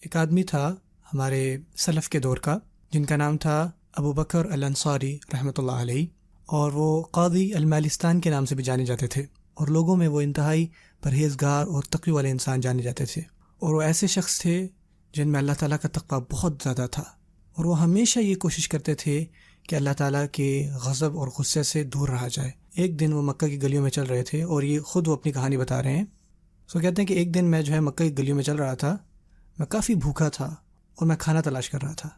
ایک آدمی تھا ہمارے سلف کے دور کا، جن کا نام تھا ابو بکر الانصاری رحمۃ اللہ علیہ، اور وہ قاضی المالستان کے نام سے بھی جانے جاتے تھے، اور لوگوں میں وہ انتہائی پرہیزگار اور تقوی والے انسان جانے جاتے تھے، اور وہ ایسے شخص تھے جن میں اللہ تعالیٰ کا تقویٰ بہت زیادہ تھا، اور وہ ہمیشہ یہ کوشش کرتے تھے کہ اللہ تعالیٰ کے غضب اور غصے سے دور رہا جائے۔ ایک دن وہ مکہ کی گلیوں میں چل رہے تھے، اور یہ خود وہ اپنی کہانی بتا رہے ہیں۔ کہتے ہیں کہ ایک دن میں مکہ کی گلیوں میں چل رہا تھا، میں کافی بھوکا تھا اور میں کھانا تلاش کر رہا تھا،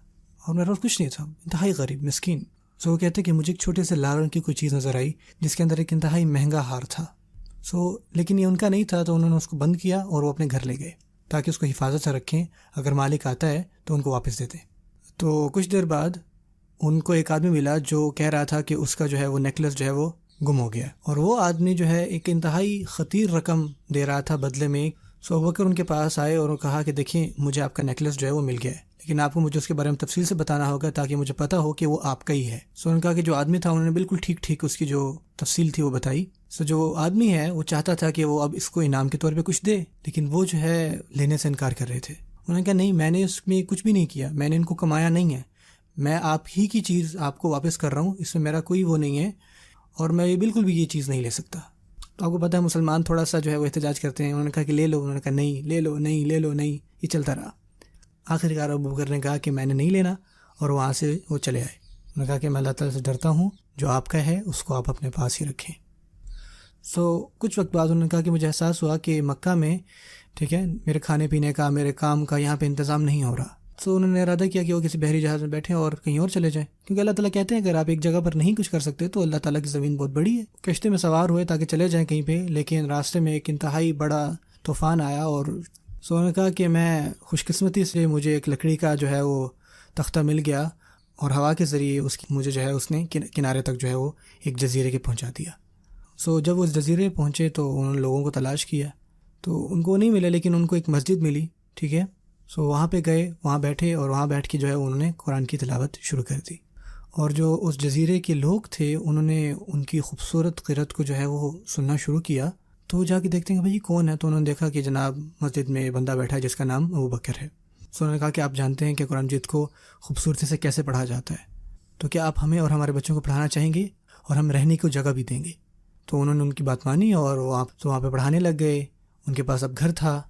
اور میرے پاس کچھ نہیں تھا، انتہائی غریب مسکین۔ وہ کہتے ہیں کہ مجھے ایک چھوٹے سے لال رنگ کی کوئی چیز نظر آئی جس کے اندر ایک انتہائی مہنگا ہار تھا۔ لیکن یہ ان کا نہیں تھا، تو انہوں نے اس کو بند کیا اور وہ اپنے گھر لے گئے تاکہ اس کو حفاظت سے رکھیں، اگر مالک آتا ہے تو ان کو واپس دے دیں۔ تو کچھ دیر بعد ان کو ایک آدمی ملا جو کہہ رہا تھا کہ اس کا وہ نیکلس وہ گم ہو گیا، اور وہ آدمی ایک انتہائی خطیر رقم دے رہا تھا بدلے میں۔ ابو بکر ان کے پاس آئے اور کہا کہ دیکھیں مجھے آپ کا نیکلس وہ مل گیا ہے، لیکن آپ کو مجھے اس کے بارے میں تفصیل سے بتانا ہوگا تاکہ مجھے پتہ ہو کہ وہ آپ کا ہی ہے۔ انہوں نے کہا کہ جو آدمی تھا انہوں نے بالکل ٹھیک اس کی جو تفصیل تھی وہ بتائی۔ جو آدمی ہے وہ چاہتا تھا کہ وہ اب اس کو انعام کے طور پہ کچھ دے، لیکن وہ لینے سے انکار کر رہے تھے۔ انہوں نے کہا نہیں، میں نے اس میں کچھ بھی نہیں کیا، میں نے ان کو کمایا نہیں ہے، میں آپ ہی کی چیز آپ کو واپس کر رہا ہوں، اس میں میرا کوئی وہ نہیں ہے، اور میں بالکل بھی یہ چیز نہیں لے سکتا۔ تو آپ کو پتہ ہے مسلمان تھوڑا سا وہ احتجاج کرتے ہیں۔ انہوں نے کہا کہ لے لو، انہوں نے کہا نہیں، لے لو، نہیں لے لو، نہیں، یہ چلتا رہا۔ آخر کار ابو بکر نے کہا کہ میں نے نہیں لینا، اور وہاں سے وہ چلے آئے۔ انہوں نے کہا کہ میں اللہ تعالیٰ سے ڈرتا ہوں، جو آپ کا ہے اس کو آپ اپنے پاس ہی رکھیں۔ کچھ وقت بعد انہوں نے کہا کہ مجھے احساس ہوا کہ مکہ میں میرے کھانے پینے کا، میرے کام کا یہاں پہ انتظام نہیں ہو رہا۔ انہوں نے ارادہ کیا کہ وہ کسی بحری جہاز میں بیٹھیں اور کہیں اور چلے جائیں، کیونکہ اللہ تعالیٰ کہتے ہیں اگر آپ ایک جگہ پر نہیں کچھ کر سکتے تو اللہ تعالیٰ کی زمین بہت بڑی ہے۔ کشتی میں سوار ہوئے تاکہ چلے جائیں کہیں پہ، لیکن راستے میں ایک انتہائی بڑا طوفان آیا، اور انہوں نے کہا کہ میں خوش قسمتی سے مجھے ایک لکڑی کا وہ تختہ مل گیا، اور ہوا کے ذریعے مجھے اس نے کنارے تک وہ ایک جزیرے کے پہنچا دیا۔ جب وہ اس جزیرے پہنچے تو انہوں نے لوگوں کو تلاش کیا، تو ان کو نہیں ملے، لیکن ان کو ایک مسجد ملی، ٹھیک ہے۔ وہاں پہ گئے، وہاں بیٹھے، اور وہاں بیٹھ کے انہوں نے قرآن کی تلاوت شروع کر دی، اور جو اس جزیرے کے لوگ تھے انہوں نے ان کی خوبصورت قرأت کو وہ سننا شروع کیا۔ تو جا کے دیکھتے ہیں کہ بھائی کون ہے، تو انہوں نے دیکھا کہ جناب مسجد میں بندہ بیٹھا ہے جس کا نام ابو بکر ہے۔ انہوں نے کہا کہ آپ جانتے ہیں کہ قرآن مجید کو خوبصورتی سے کیسے پڑھا جاتا ہے، تو کیا آپ ہمیں اور ہمارے بچوں کو پڑھانا چاہیں گے، اور ہم رہنے کو جگہ بھی دیں گے۔ تو انہوں نے ان کی بات مانی، اور وہاں پہ پڑھانے لگ گئے۔ ان کے پاس اب گھر تھا،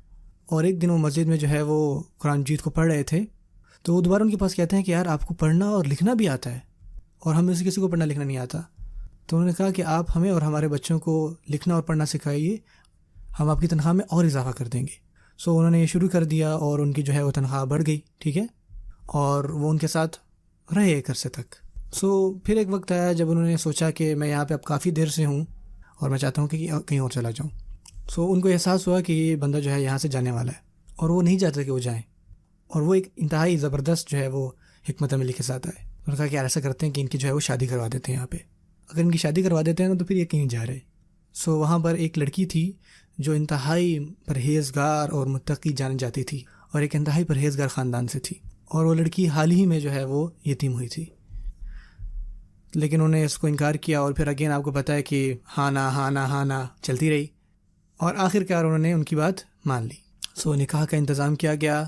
اور ایک دن وہ مسجد میں وہ قرآن مجید کو پڑھ رہے تھے، تو وہ دوبارہ ان کے پاس کہتے ہیں کہ یار آپ کو پڑھنا اور لکھنا بھی آتا ہے، اور ہم میں سے کسی کو پڑھنا لکھنا نہیں آتا۔ تو انہوں نے کہا کہ آپ ہمیں اور ہمارے بچوں کو لکھنا اور پڑھنا سکھائیے، ہم آپ کی تنخواہ میں اور اضافہ کر دیں گے۔ انہوں نے یہ شروع کر دیا، اور ان کی وہ تنخواہ بڑھ گئی، ٹھیک ہے، اور وہ ان کے ساتھ رہے ایک عرصے تک۔ پھر ایک وقت آیا جب انہوں نے سوچا کہ میں یہاں پہ اب کافی دیر سے ہوں، اور میں چاہتا ہوں کہ کہیں اور چلا جاؤں۔ ان کو احساس ہوا کہ یہ بندہ یہاں سے جانے والا ہے، اور وہ نہیں چاہتے کہ وہ جائیں، اور وہ ایک انتہائی زبردست وہ حکمت عملی کے ساتھ آئے۔ انہوں نے کہا کہ ایسا کرتے ہیں کہ ان کی وہ شادی کروا دیتے ہیں یہاں پہ، اگر ان کی شادی کروا دیتے ہیں نا تو پھر یہ کہیں جا رہے۔ وہاں پر ایک لڑکی تھی جو انتہائی پرہیزگار اور متقی جانی جاتی تھی، اور ایک انتہائی پرہیزگار خاندان سے تھی، اور وہ لڑکی حال ہی میں وہ یتیم ہوئی تھی، لیکن انہوں نے اس کو انکار کیا، اور پھر اگین آپ کو پتہ ہے کہ ہاں نا چلتی رہی، اور آخر کار انہوں نے ان کی بات مان لی۔ نکاح کا انتظام کیا گیا،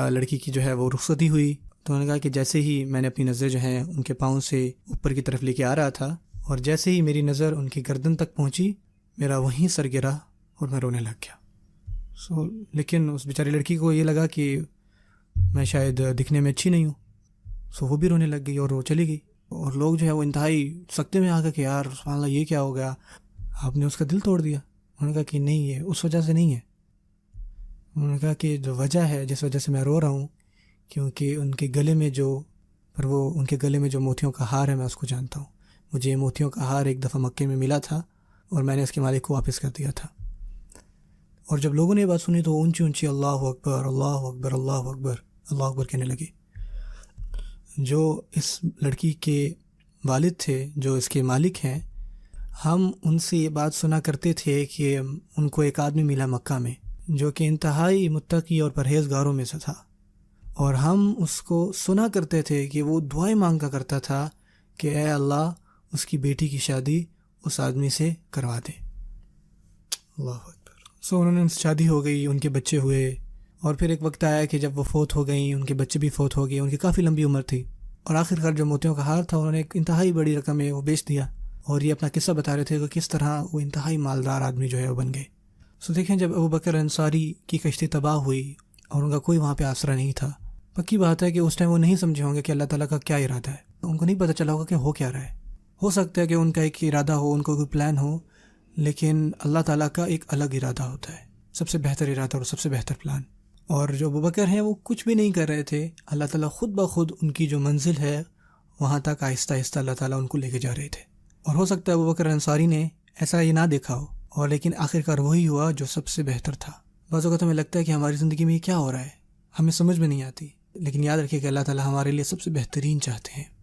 لڑکی کی وہ رخصتی ہوئی۔ تو انہوں نے کہا کہ جیسے ہی میں نے اپنی نظر ان کے پاؤں سے اوپر کی طرف لے کے آ رہا تھا، اور جیسے ہی میری نظر ان کی گردن تک پہنچی، میرا وہیں سر گرا اور میں رونے لگ گیا۔ لیکن اس بیچاری لڑکی کو یہ لگا کہ میں شاید دکھنے میں اچھی نہیں ہوں، وہ بھی رونے لگ گئی اور وہ چلی گئی، اور لوگ وہ انتہائی سکتے میں آ گئے کہ یار سبحان اللہ یہ کیا ہو گیا، آپ نے اس کا دل توڑ دیا۔ انہوں نے کہا کہ نہیں، یہ اس وجہ سے نہیں ہے۔ انہوں نے کہا کہ جو وجہ ہے جس وجہ سے میں رو رہا ہوں، کیونکہ ان کے گلے میں جو موتیوں کا ہار ہے میں اس کو جانتا ہوں، مجھے یہ موتیوں کا ہار ایک دفعہ مکے میں ملا تھا، اور میں نے اس کے مالک کو واپس کر دیا تھا۔ اور جب لوگوں نے یہ بات سنی تو اونچی اللہ اکبر اللہ اکبر اللہ اکبر اللہ اکبر کہنے لگے۔ جو اس لڑکی کے والد تھے، جو اس کے مالک ہیں، ہم ان سے یہ بات سنا کرتے تھے کہ ان کو ایک آدمی ملا مکہ میں جو کہ انتہائی متقی اور پرہیزگاروں میں سے تھا، اور ہم اس کو سنا کرتے تھے کہ وہ دعائیں مانگا کرتا تھا کہ اے اللہ اس کی بیٹی کی شادی اس آدمی سے کروا دے۔ اللہ اکبر۔ انہوں نے ان سے شادی ہو گئی، ان کے بچے ہوئے، اور پھر ایک وقت آیا کہ جب وہ فوت ہو گئیں، ان کے بچے بھی فوت ہو گئے، ان کی کافی لمبی عمر تھی، اور آخر کار جو موتیوں کا ہار تھا انہوں نے ایک انتہائی بڑی رقم میں وہ بیچ دیا، اور یہ اپنا قصہ بتا رہے تھے کہ کس طرح وہ انتہائی مالدار آدمی جو ہے وہ بن گئے۔ سو دیکھیں، جب ابو بکر انصاری کی کشتی تباہ ہوئی اور ان کا کوئی وہاں پہ آسرا نہیں تھا، پکی بات ہے کہ اس ٹائم وہ نہیں سمجھے ہوں گے کہ اللہ تعالیٰ کا کیا ارادہ ہے، ان کو نہیں پتہ چلا ہوگا کہ ہو کیا رہا ہے۔ ہو سکتا ہے کہ ان کا ایک ارادہ ہو، ان کو کوئی پلان ہو، لیکن اللہ تعالیٰ کا ایک الگ ارادہ ہوتا ہے، سب سے بہتر ارادہ اور سب سے بہتر پلان۔ اور جو ابو بکر ہیں وہ کچھ بھی نہیں کر رہے تھے، اللہ تعالیٰ خود بخود ان کی جو منزل ہے وہاں تک آہستہ آہستہ اللہ تعالیٰ ان کو لے کے جا رہے تھے۔ اور ہو سکتا ہے ابو بکر انصاری نے ایسا یہ نہ دیکھا ہو، اور لیکن آخر کار وہی ہوا جو سب سے بہتر تھا۔ بعض اوقات ہمیں لگتا ہے کہ ہماری زندگی میں یہ کیا ہو رہا ہے، ہمیں سمجھ میں نہیں آتی، لیکن یاد رکھیے کہ اللہ تعالیٰ ہمارے لیے سب سے بہترین چاہتے ہیں۔